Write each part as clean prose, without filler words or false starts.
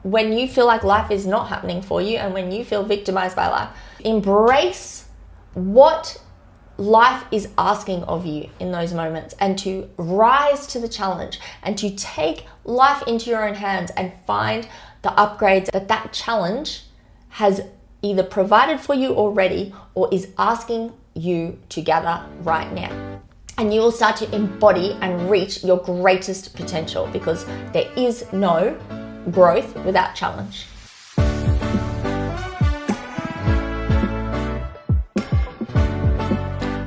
when you feel like life is not happening for you and when you feel victimized by life, embrace what life is asking of you in those moments and to rise to the challenge and to take life into your own hands and find the upgrades that challenge has either provided for you already or is asking you to gather right now. And you will start to embody and reach your greatest potential, because there is no growth without challenge.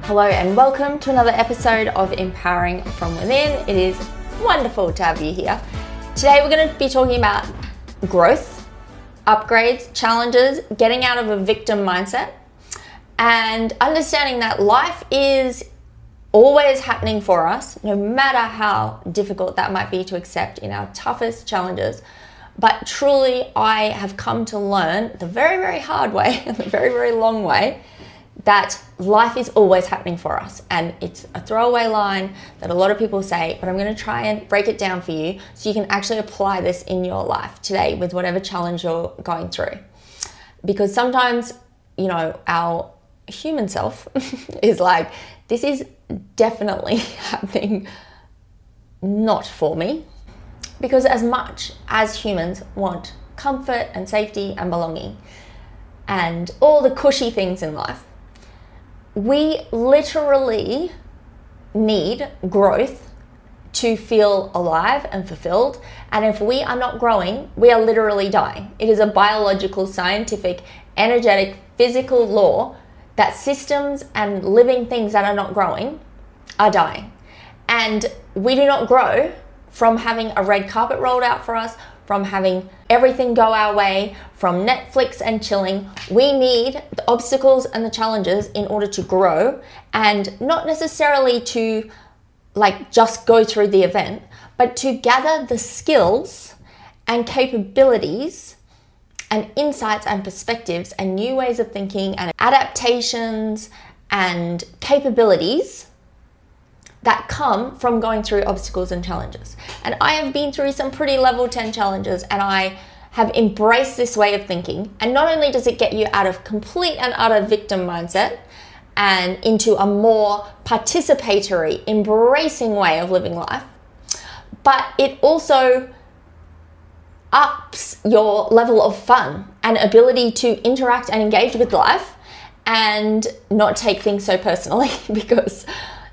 Hello and welcome to another episode of Empowering from Within. It is wonderful to have you here. Today we're going to be talking about growth, upgrades, challenges, getting out of a victim mindset, and understanding that life is always happening for us, no matter how difficult that might be to accept in our toughest challenges. But truly, I have come to learn the very, very hard way and the very, very long way that life is always happening for us. And it's a throwaway line that a lot of people say, but I'm going to try and break it down for you so you can actually apply this in your life today with whatever challenge you're going through. Because sometimes, our human self is like, this is definitely happening not for me. Because as much as humans want comfort and safety and belonging and all the cushy things in life, we literally need growth to feel alive and fulfilled. And if we are not growing, we are literally dying. It is a biological, scientific, energetic, physical law that systems and living things that are not growing are dying. And we do not grow from having a red carpet rolled out for us, from having everything go our way, from Netflix and chilling. We need the obstacles and the challenges in order to grow, and not necessarily to just go through the event, but to gather the skills and capabilities and insights and perspectives and new ways of thinking and adaptations and capabilities that come from going through obstacles and challenges. And I have been through some pretty level 10 challenges, and I have embraced this way of thinking. And not only does it get you out of complete and utter victim mindset and into a more participatory, embracing way of living life, but it also ups your level of fun and ability to interact and engage with life and not take things so personally. Because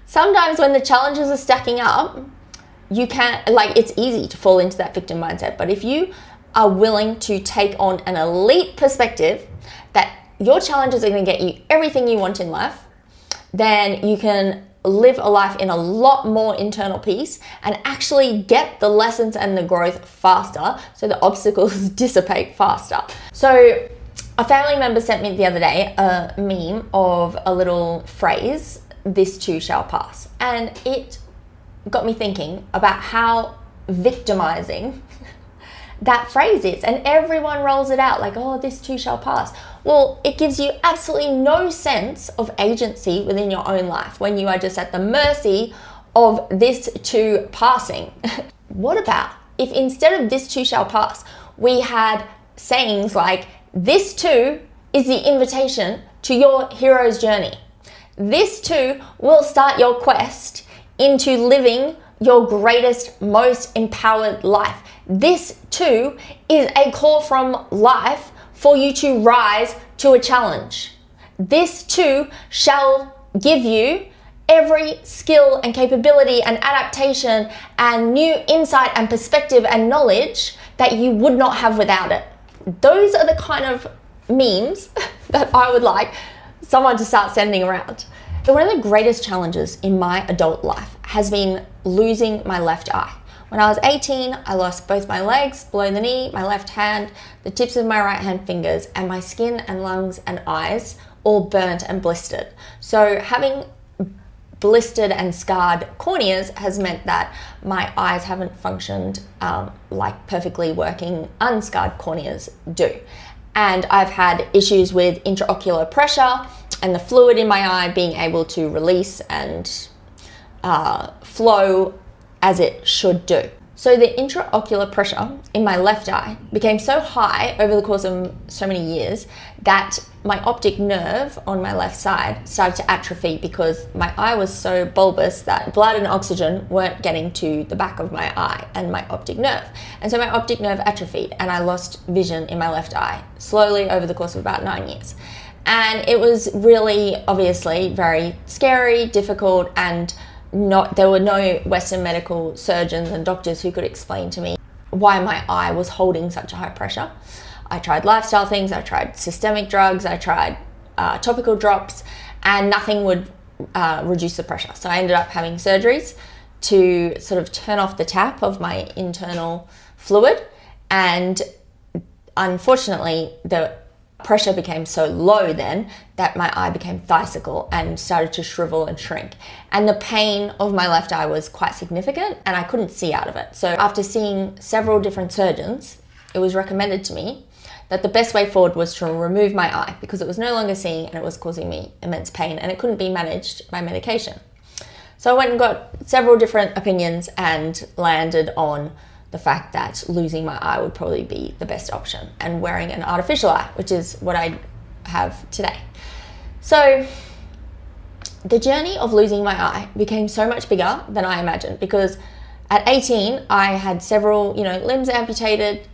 sometimes when the challenges are stacking up, you can't, it's easy to fall into that victim mindset. But if you are willing to take on an elite perspective that your challenges are going to get you everything you want in life, then you can live a life in a lot more internal peace and actually get the lessons and the growth faster, so the obstacles dissipate faster. So a family member sent me the other day a meme of a little phrase, "This too shall pass." And it got me thinking about how victimizing that phrase is. And everyone rolls it out like, oh, this too shall pass. Well, it gives you absolutely no sense of agency within your own life when you are just at the mercy of this too passing. What about if instead of this too shall pass, we had sayings like, this too is the invitation to your hero's journey. This too will start your quest into living your greatest, most empowered life. This too is a call from life for you to rise to a challenge. This too shall give you every skill and capability and adaptation and new insight and perspective and knowledge that you would not have without it. Those are the kind of memes that I would like someone to start sending around. So one of the greatest challenges in my adult life has been losing my left eye. When I was 18, I lost both my legs, below the knee, my left hand, the tips of my right hand fingers, and my skin and lungs and eyes all burnt and blistered. So having blistered and scarred corneas has meant that my eyes haven't functioned like perfectly working unscarred corneas do. And I've had issues with intraocular pressure and the fluid in my eye being able to release and flow as it should do. So the intraocular pressure in my left eye became so high over the course of so many years that my optic nerve on my left side started to atrophy because my eye was so bulbous that blood and oxygen weren't getting to the back of my eye and my optic nerve. And so my optic nerve atrophied and I lost vision in my left eye slowly over the course of about 9 years. And it was really, obviously, very scary, difficult, and there were no Western medical surgeons and doctors who could explain to me why my eye was holding such a high pressure. I tried lifestyle things, I tried systemic drugs, I tried topical drops, and nothing would reduce the pressure. So I ended up having surgeries to sort of turn off the tap of my internal fluid, and unfortunately the pressure became so low then that my eye became thicical and started to shrivel and shrink. And the pain of my left eye was quite significant and I couldn't see out of it. So after seeing several different surgeons, it was recommended to me that the best way forward was to remove my eye because it was no longer seeing and it was causing me immense pain and it couldn't be managed by medication. So I went and got several different opinions and landed on the fact that losing my eye would probably be the best option and wearing an artificial eye, which is what I have today. So the journey of losing my eye became so much bigger than I imagined because at 18, I had several, limbs amputated,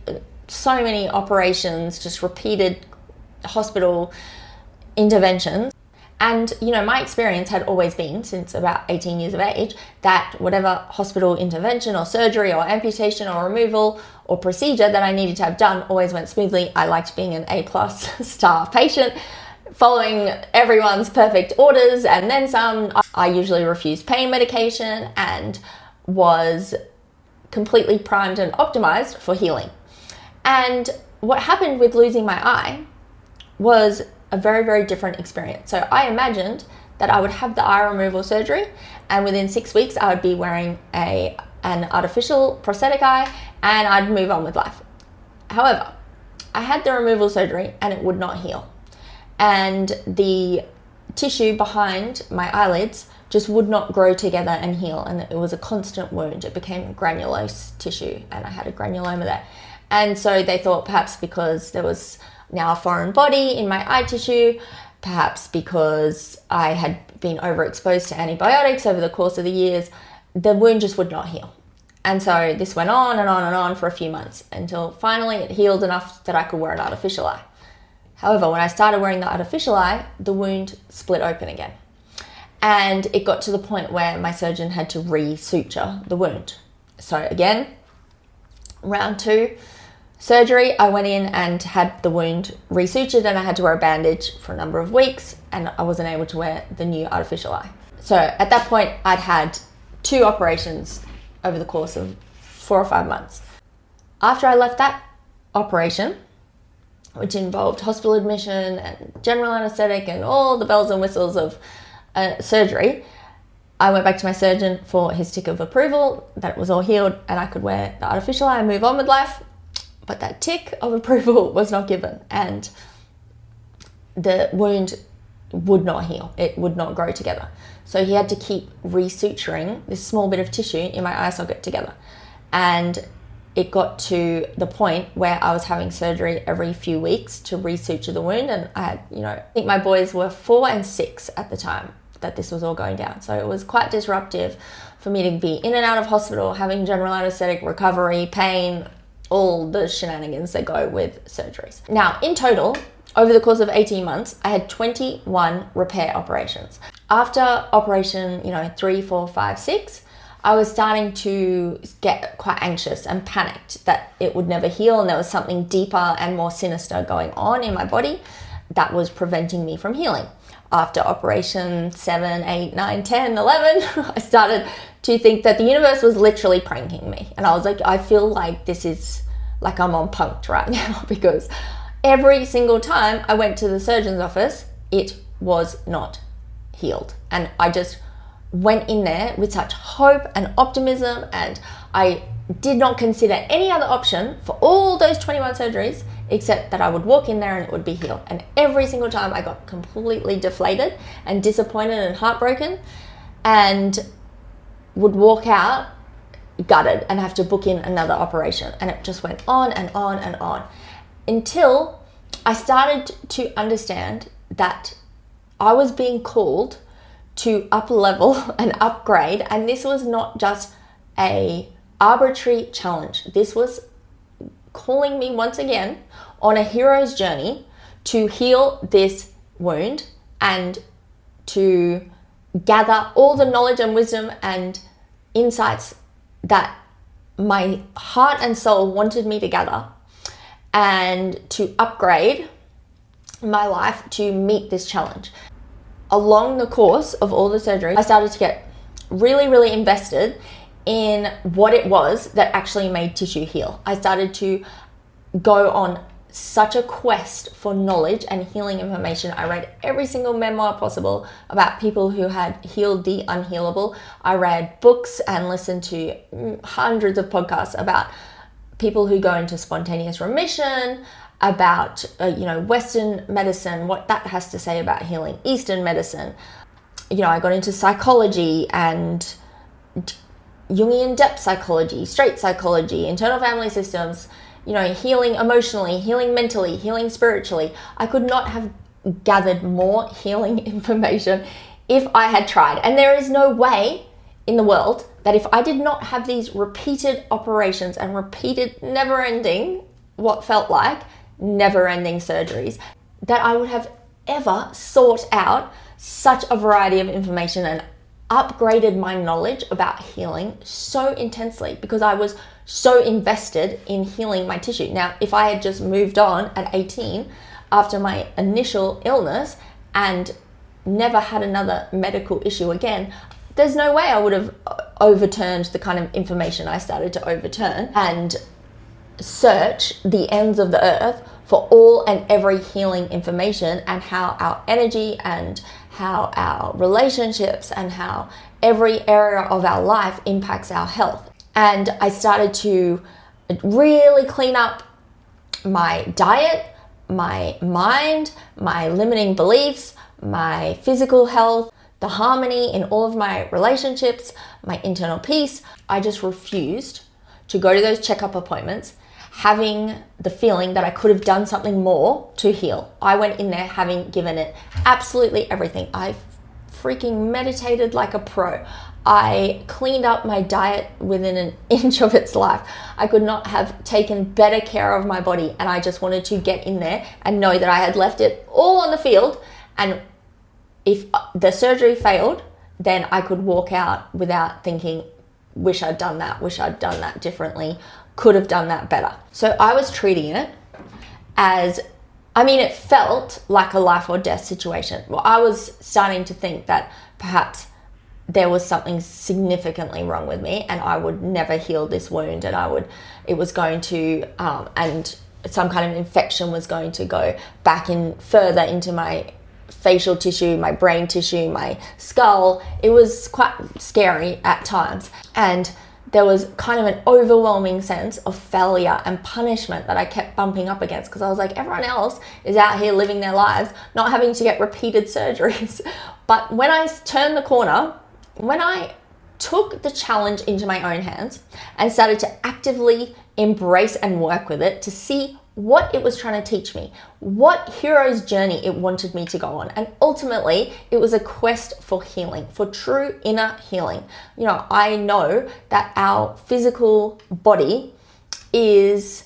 so many operations, just repeated hospital interventions. And, my experience had always been, since about 18 years of age, that whatever hospital intervention or surgery or amputation or removal or procedure that I needed to have done always went smoothly. I liked being an A+ star patient, following everyone's perfect orders and then some. I usually refused pain medication and was completely primed and optimized for healing. And what happened with losing my eye was a very, very different experience. So I imagined that I would have the eye removal surgery and within 6 weeks I would be wearing an artificial prosthetic eye and I'd move on with life. However, I had the removal surgery and it would not heal. And the tissue behind my eyelids just would not grow together and heal. And it was a constant wound. It became granulose tissue and I had a granuloma there. And so they thought perhaps because there was now a foreign body in my eye tissue, perhaps because I had been overexposed to antibiotics over the course of the years, the wound just would not heal. And so this went on and on and on for a few months until finally it healed enough that I could wear an artificial eye. However, when I started wearing the artificial eye, the wound split open again. And it got to the point where my surgeon had to re-suture the wound. So again, round 2, surgery, I went in and had the wound resutured and I had to wear a bandage for a number of weeks and I wasn't able to wear the new artificial eye. So at that point, I'd had 2 operations over the course of 4 or 5 months. After I left that operation, which involved hospital admission and general anesthetic and all the bells and whistles of surgery, I went back to my surgeon for his tick of approval that it was all healed and I could wear the artificial eye and move on with life. But that tick of approval was not given and the wound would not heal. It would not grow together. So he had to keep resuturing this small bit of tissue in my eye socket together. And it got to the point where I was having surgery every few weeks to resuture the wound. And I had, I think my boys were 4 and 6 at the time that this was all going down. So it was quite disruptive for me to be in and out of hospital, having general anesthetic, recovery, pain, all the shenanigans that go with surgeries. Now, in total, over the course of 18 months, I had 21 repair operations. After operation, 3, 4, 5, 6, I was starting to get quite anxious and panicked that it would never heal and there was something deeper and more sinister going on in my body that was preventing me from healing. After operation 7, 8, 9, 10, 11, I started to think that the universe was literally pranking me. And I was like, I feel like this is like I'm on punked right now because every single time I went to the surgeon's office, it was not healed. And I just went in there with such hope and optimism and I did not consider any other option for all those 21 surgeries except that I would walk in there and it would be healed. And every single time I got completely deflated and disappointed and heartbroken and would walk out gutted and have to book in another operation. And it just went on and on and on until I started to understand that I was being called to up level and upgrade. And this was not just a arbitrary challenge. This was calling me once again on a hero's journey to heal this wound and to gather all the knowledge and wisdom and insights that my heart and soul wanted me to gather, and to upgrade my life to meet this challenge. Along the course of all the surgeries, I started to get really, really invested in what it was that actually made tissue heal. I started to go on such a quest for knowledge and healing information. I read every single memoir possible about people who had healed the unhealable. I read books and listened to hundreds of podcasts about people who go into spontaneous remission, about Western medicine, what that has to say about healing, Eastern medicine. I got into psychology and Jungian depth psychology, straight psychology, internal family systems, healing emotionally, healing mentally, healing spiritually. I could not have gathered more healing information if I had tried. And there is no way in the world that if I did not have these repeated operations and repeated never-ending, what felt like never-ending surgeries, that I would have ever sought out such a variety of information and upgraded my knowledge about healing so intensely, because I was so invested in healing my tissue. Now, if I had just moved on at 18 after my initial illness and never had another medical issue again, there's no way I would have overturned the kind of information I started to overturn and search the ends of the earth for all and every healing information, and how our energy and how our relationships and how every area of our life impacts our health. And I started to really clean up my diet, my mind, my limiting beliefs, my physical health, the harmony in all of my relationships, my internal peace. I just refused to go to those checkup appointments having the feeling that I could have done something more to heal. I went in there having given it absolutely everything. I freaking meditated like a pro. I cleaned up my diet within an inch of its life. I could not have taken better care of my body, and I just wanted to get in there and know that I had left it all on the field, and if the surgery failed, then I could walk out without thinking, wish I'd done that differently, could have done that better. So I was treating it as, it felt like a life or death situation. Well, I was starting to think that perhaps there was something significantly wrong with me and I would never heal this wound, and it was going to, and some kind of infection was going to go back in further into my facial tissue, my brain tissue, my skull. It was quite scary at times. And there was kind of an overwhelming sense of failure and punishment that I kept bumping up against, because I was like, everyone else is out here living their lives, not having to get repeated surgeries. But when I turned the corner, when I took the challenge into my own hands and started to actively embrace and work with it to see what it was trying to teach me, what hero's journey it wanted me to go on. And ultimately, it was a quest for healing, for true inner healing. I know that our physical body is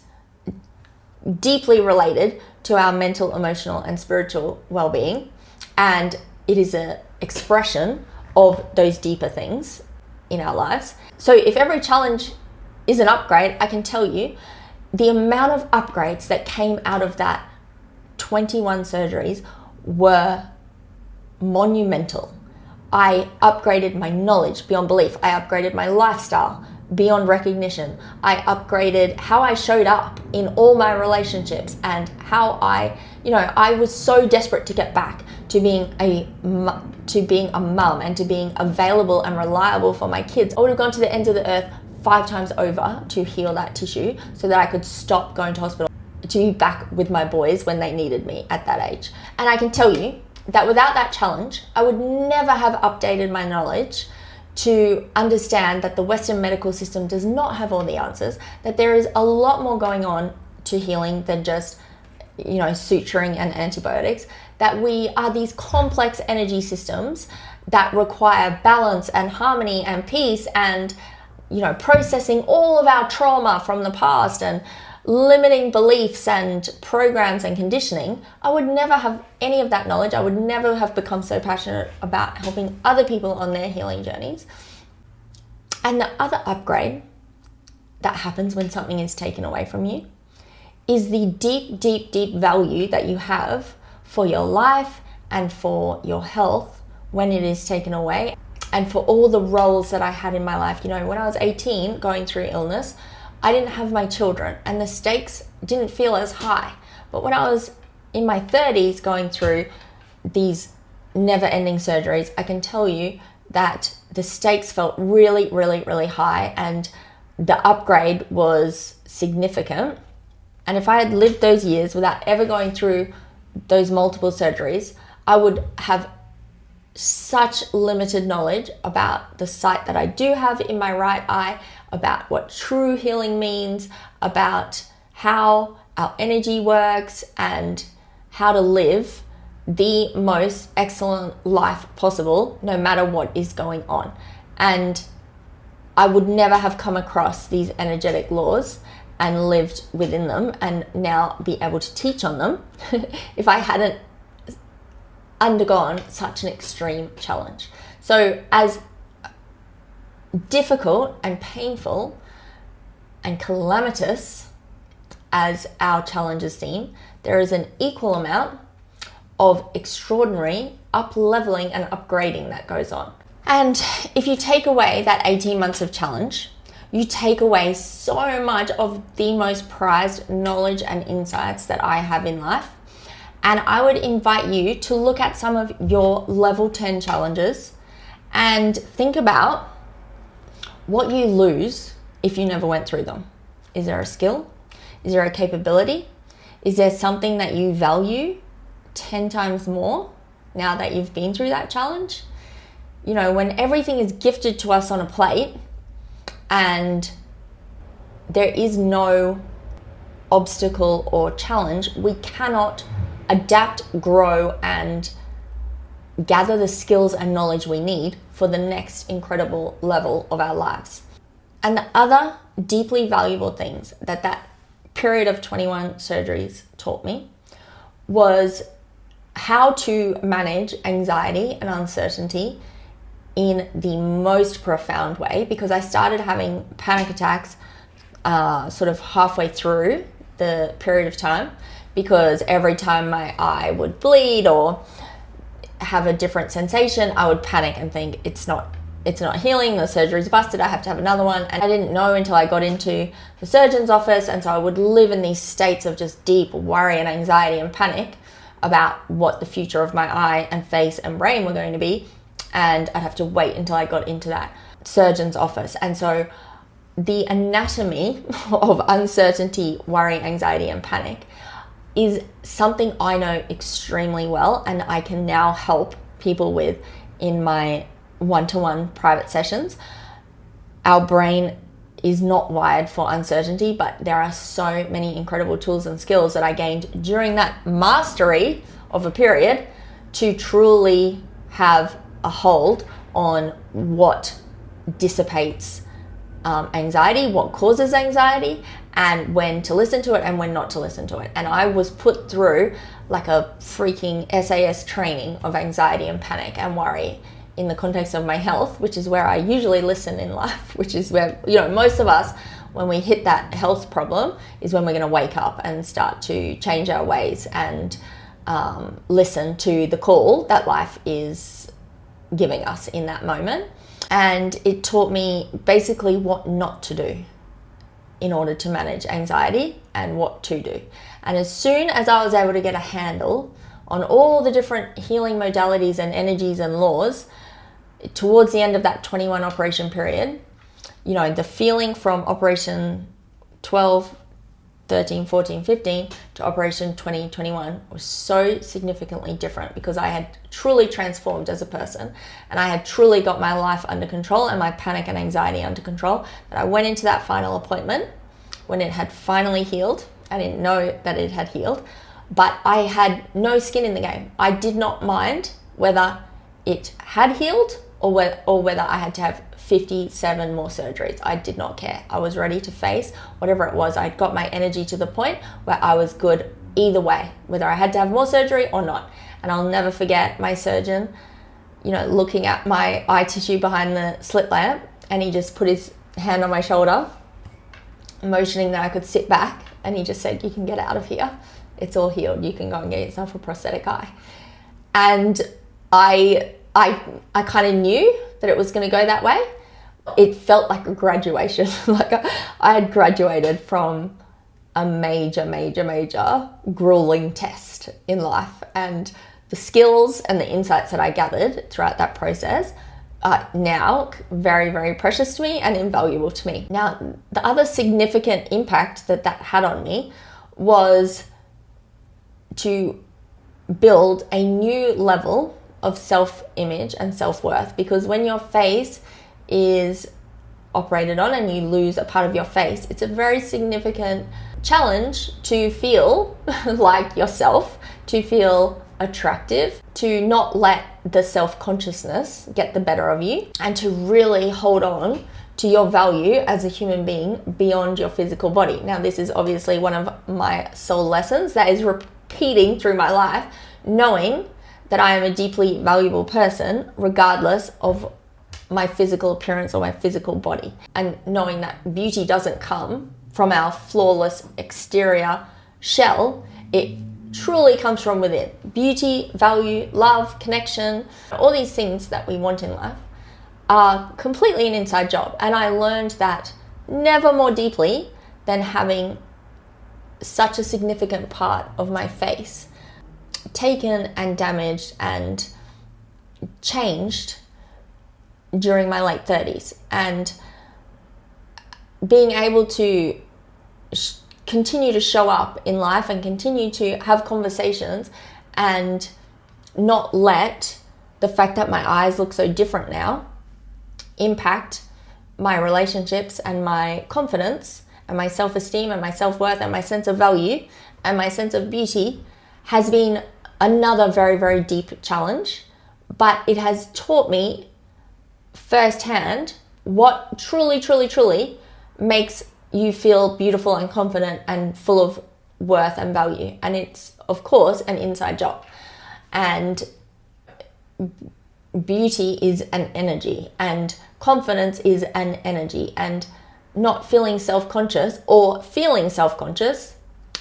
deeply related to our mental, emotional, and spiritual well-being. And it is an expression of those deeper things in our lives. So if every challenge is an upgrade, I can tell you the amount of upgrades that came out of that 21 surgeries were monumental. I upgraded my knowledge beyond belief. I upgraded my lifestyle beyond recognition. I upgraded how I showed up in all my relationships, and how I was so desperate to get back to being a mum and to being available and reliable for my kids. I would have gone to the ends of the earth 5 times over to heal that tissue so that I could stop going to hospital, to be back with my boys when they needed me at that age. And I can tell you that without that challenge, I would never have updated my knowledge to understand that the Western medical system does not have all the answers, that there is a lot more going on to healing than just, suturing and antibiotics, that we are these complex energy systems that require balance and harmony and peace and, processing all of our trauma from the past and limiting beliefs and programs and conditioning. I would never have any of that knowledge. I would never have become so passionate about helping other people on their healing journeys. And the other upgrade that happens when something is taken away from you is the deep, deep, deep value that you have for your life and for your health when it is taken away, and for all the roles that I had in my life. When I was 18 going through illness, I didn't have my children and the stakes didn't feel as high. But when I was in my 30s going through these never-ending surgeries, I can tell you that the stakes felt really, really, really high, and the upgrade was significant. And if I had lived those years without ever going through those multiple surgeries, I would have such limited knowledge about the sight that I do have in my right eye, about what true healing means, about how our energy works, and how to live the most excellent life possible, no matter what is going on. And I would never have come across these energetic laws and lived within them and now be able to teach on them if I hadn't undergone such an extreme challenge. So as difficult and painful and calamitous as our challenges seem, there is an equal amount of extraordinary up-leveling and upgrading that goes on. And if you take away that 18 months of challenge, you take away so much of the most prized knowledge and insights that I have in life. And I would invite you to look at some of your level 10 challenges and think about what you lose if you never went through them. Is there a skill? Is there a capability? Is there something that you value 10 times more now that you've been through that challenge? When everything is gifted to us on a plate and there is no obstacle or challenge, we cannot adapt, grow, and gather the skills and knowledge we need for the next incredible level of our lives. And the other deeply valuable things that period of 21 surgeries taught me was how to manage anxiety and uncertainty in the most profound way, because I started having panic attacks sort of halfway through the period of time, because every time my eye would bleed or have a different sensation, I would panic and think it's not healing, the surgery's busted, I have to have another one. And I didn't know until I got into the surgeon's office, and so I would live in these states of just deep worry and anxiety and panic about what the future of my eye and face and brain were going to be, and I'd have to wait until I got into that surgeon's office. And so the anatomy of uncertainty, worry, anxiety, and panic is something I know extremely well, and I can now help people with in my one-to-one private sessions. Our brain is not wired for uncertainty, but there are so many incredible tools and skills that I gained during that mastery of a period to truly have a hold on what dissipates anxiety, what causes anxiety, and when to listen to it and when not to listen to it. And I was put through like a freaking SAS training of anxiety and panic and worry in the context of my health, which is where I usually listen in life, which is where, most of us, when we hit that health problem, is when we're going to wake up and start to change our ways and listen to the call that life is giving us in that moment. And it taught me basically what not to do in order to manage anxiety and what to do. And as soon as I was able to get a handle on all the different healing modalities and energies and laws, towards the end of that 21 operation period, the feeling from operation 12, 13, 14, 15 to Operation 2021 was so significantly different because I had truly transformed as a person and I had truly got my life under control and my panic and anxiety under control, that I went into that final appointment when it had finally healed. I didn't know that it had healed, but I had no skin in the game. I did not mind whether it had healed or whether I had to have 57 more surgeries. I did not care. I was ready to face whatever it was. I'd got my energy to the point where I was good either way, whether I had to have more surgery or not. And I'll never forget my surgeon, looking at my eye tissue behind the slit lamp, and he just put his hand on my shoulder, motioning that I could sit back, and he just said, "You can get out of here. It's all healed. You can go and get yourself a prosthetic eye." And I kind of knew that it was going to go that way. It felt like a graduation. Like I had graduated from a major grueling test in life, and the skills and the insights that I gathered throughout that process are now very, very precious to me and invaluable to me. Now, the other significant impact that had on me was to build a new level of self-image and self-worth, because when your face is operated on and you lose a part of your face, it's a very significant challenge to feel like yourself, to feel attractive, to not let the self-consciousness get the better of you, and to really hold on to your value as a human being beyond your physical body. Now, this is obviously one of my soul lessons that is repeating through my life, knowing that I am a deeply valuable person regardless of my physical appearance or my physical body, and knowing that beauty doesn't come from our flawless exterior shell. It truly comes from within. Beauty, value, love, connection, all these things that we want in life are completely an inside job. And I learned that never more deeply than having such a significant part of my face taken and damaged and changed during my late 30s, and being able to continue to show up in life and continue to have conversations and not let the fact that my eyes look so different now impact my relationships and my confidence and my self-esteem and my self-worth and my sense of value and my sense of beauty has been another very, very deep challenge. But it has taught me firsthand what truly makes you feel beautiful and confident and full of worth and value. And it's, of course, an inside job. And beauty is an energy, and confidence is an energy, and not feeling self-conscious or feeling self-conscious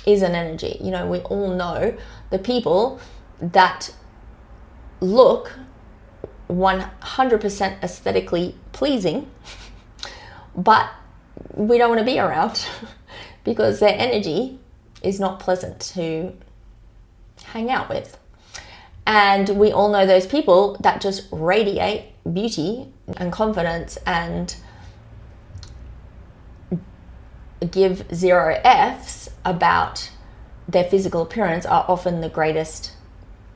is an energy. We all know the people that look 100% aesthetically pleasing, but we don't want to be around because their energy is not pleasant to hang out with. And we all know those people that just radiate beauty and confidence and give zero Fs about their physical appearance are often the greatest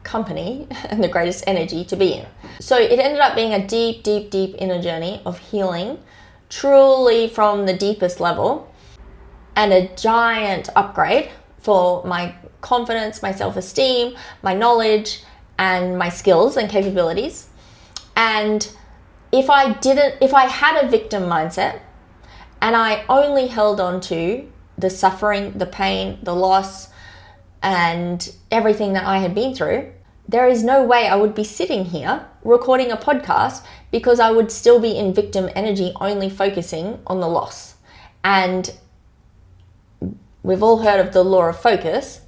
company and the greatest energy to be in. So it ended up being a deep inner journey of healing, truly from the deepest level, and a giant upgrade for my confidence, my self-esteem, my knowledge, and my skills and capabilities. And if I had a victim mindset and I only held on to the suffering, the pain, the loss, and everything that I had been through, there is no way I would be sitting here recording a podcast, because I would still be in victim energy, only focusing on the loss. And we've all heard of the law of focus.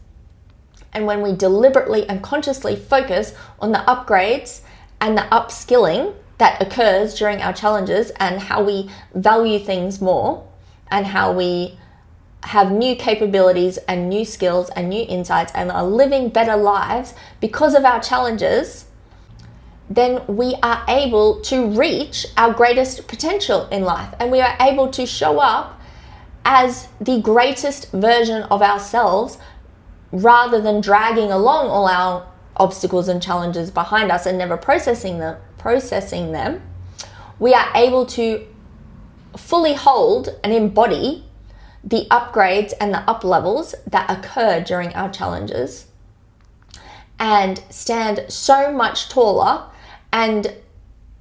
And when we deliberately and consciously focus on the upgrades and the upskilling that occurs during our challenges, and how we value things more, and how we have new capabilities and new skills and new insights and are living better lives because of our challenges, then we are able to reach our greatest potential in life, and we are able to show up as the greatest version of ourselves, rather than dragging along all our obstacles and challenges behind us and never processing them, we are able to fully hold and embody the upgrades and the up levels that occur during our challenges, and stand so much taller and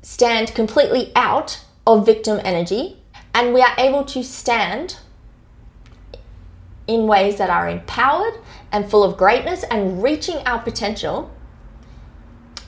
stand completely out of victim energy. And we are able to stand in ways that are empowered and full of greatness and reaching our potential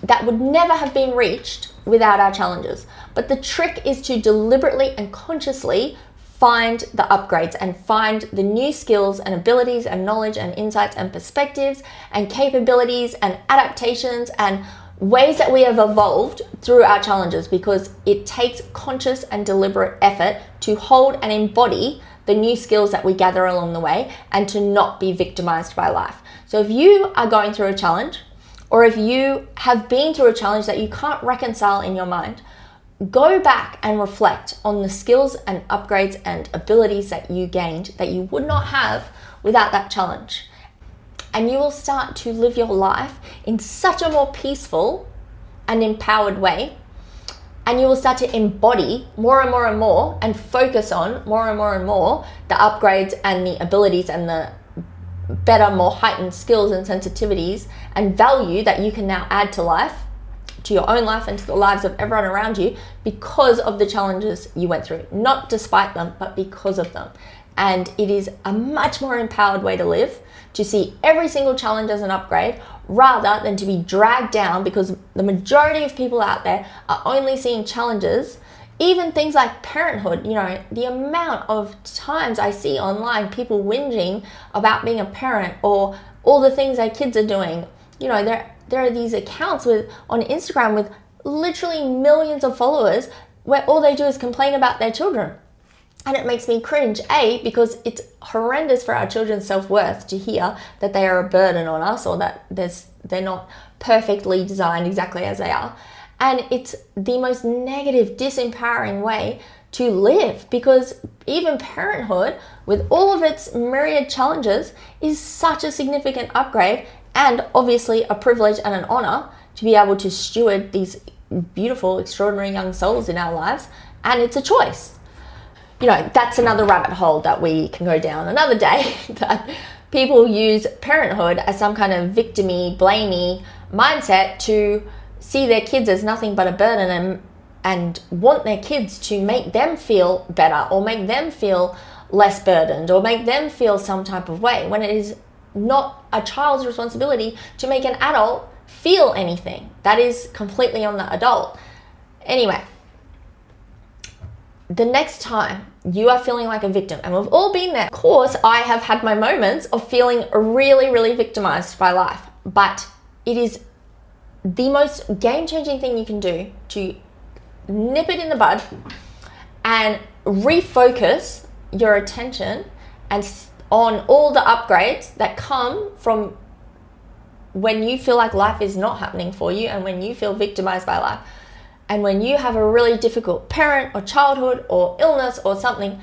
that would never have been reached without our challenges. But the trick is to deliberately and consciously find the upgrades and find the new skills and abilities and knowledge and insights and perspectives and capabilities and adaptations and ways that we have evolved through our challenges, because it takes conscious and deliberate effort to hold and embody the new skills that we gather along the way and to not be victimized by life. So if you are going through a challenge, or if you have been through a challenge that you can't reconcile in your mind, go back and reflect on the skills and upgrades and abilities that you gained that you would not have without that challenge. And you will start to live your life in such a more peaceful and empowered way. And you will start to embody more and more and more and focus on more and more and more the upgrades and the abilities and the better, more heightened skills and sensitivities and value that you can now add to life, to your own life and to the lives of everyone around you, because of the challenges you went through. Not despite them, but because of them. And it is a much more empowered way to live, to see every single challenge as an upgrade, rather than to be dragged down, because the majority of people out there are only seeing challenges. Even things like parenthood, the amount of times I see online people whinging about being a parent or all the things their kids are doing. There are these accounts on Instagram with literally millions of followers where all they do is complain about their children. And it makes me cringe, because it's horrendous for our children's self-worth to hear that they are a burden on us, or that they're not perfectly designed exactly as they are. And it's the most negative, disempowering way to live, because even parenthood, with all of its myriad challenges, is such a significant upgrade, and obviously a privilege and an honor to be able to steward these beautiful, extraordinary young souls in our lives. And it's a choice. That's another rabbit hole that we can go down another day, that people use parenthood as some kind of victim-y, blamey mindset to see their kids as nothing but a burden, and want their kids to make them feel better, or make them feel less burdened, or make them feel some type of way, when it is not a child's responsibility to make an adult feel anything. That is completely on the adult. Anyway, the next time you are feeling like a victim, and we've all been there. Of course, I have had my moments of feeling really, really victimized by life, but it is the most game-changing thing you can do to nip it in the bud and refocus your attention on all the upgrades that come from when you feel like life is not happening for you, and when you feel victimized by life, and when you have a really difficult parent or childhood or illness or something,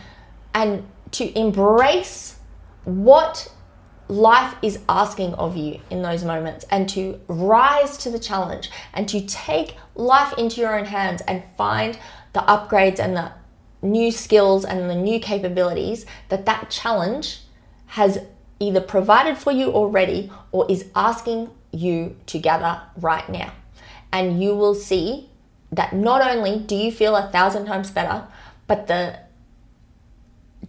and to embrace what life is asking of you in those moments, and to rise to the challenge, and to take life into your own hands and find the upgrades and the new skills and the new capabilities that challenge has either provided for you already or is asking you to gather right now. And you will see that not only do you feel 1,000 times better, but the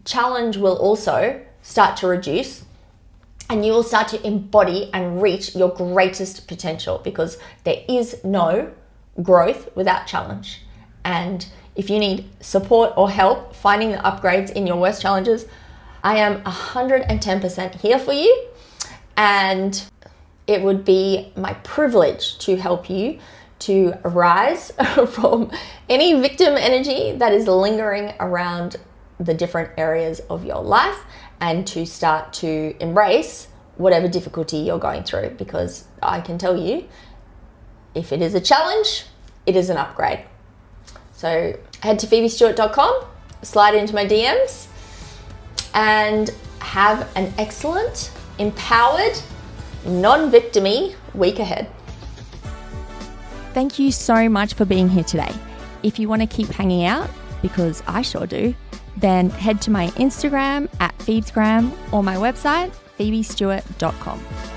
challenge will also start to reduce, and you will start to embody and reach your greatest potential, because there is no growth without challenge. And if you need support or help finding the upgrades in your worst challenges, I am 110% here for you, and it would be my privilege to help you to rise from any victim energy that is lingering around the different areas of your life, and to start to embrace whatever difficulty you're going through, because I can tell you, if it is a challenge, it is an upgrade. So head to phoebestewart.com, slide into my DMs, and have an excellent, empowered, non-victim-y week ahead. Thank you so much for being here today. If you want to keep hanging out, because I sure do, then head to my Instagram @PhoebesGram or my website, phoebestewart.com.